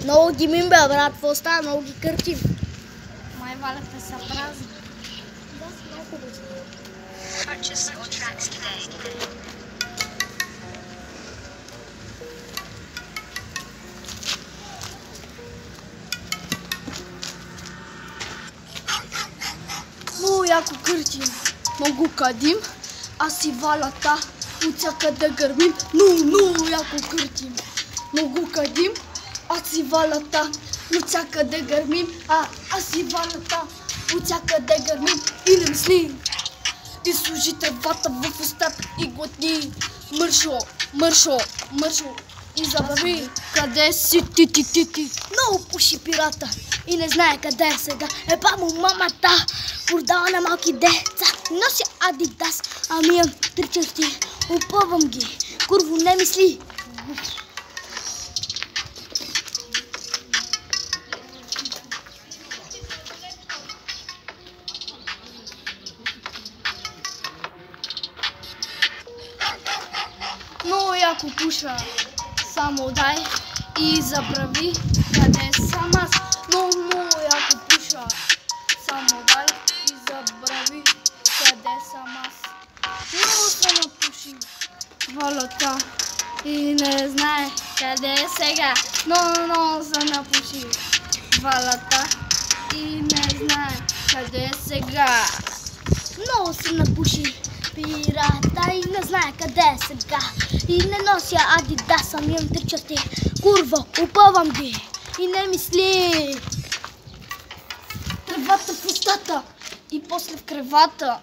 Много ги мин, бе, брат, какво става? Много ги къртим. Май валяте са празни. Да, са много хубави. Purchase your tracks today. Много яко къртим. Много кадим, а си валата от всякъде гърмим. Много яко къртим. Много кадим, а си валата от всякъде гърмим. А си валата от всякъде гърмим. И не мислим. И служи тръвата в устата и глътни. Мършо, мършо, мършо. И забрави къде си ти. Много пуши пирата и не знае къде е сега. Епа му мамата продава на малки деца. Нося Адидас, ами имам 3 черти. Опъвам ги, курво не мисли. Много яко пуша, само дай и забрави къде съм аз. Много яко пуша, само дай и забрави къде съм аз. Много се напуши валата и не знае къде е сега. Много се напуши валата и не знае къде е сега. Много се напуши пирата и не знае къде е сега. И не нося Адидас, ами имам 3 черти. Курва, опъвам ги и не мисли. Тръвата в устата и после в кревата.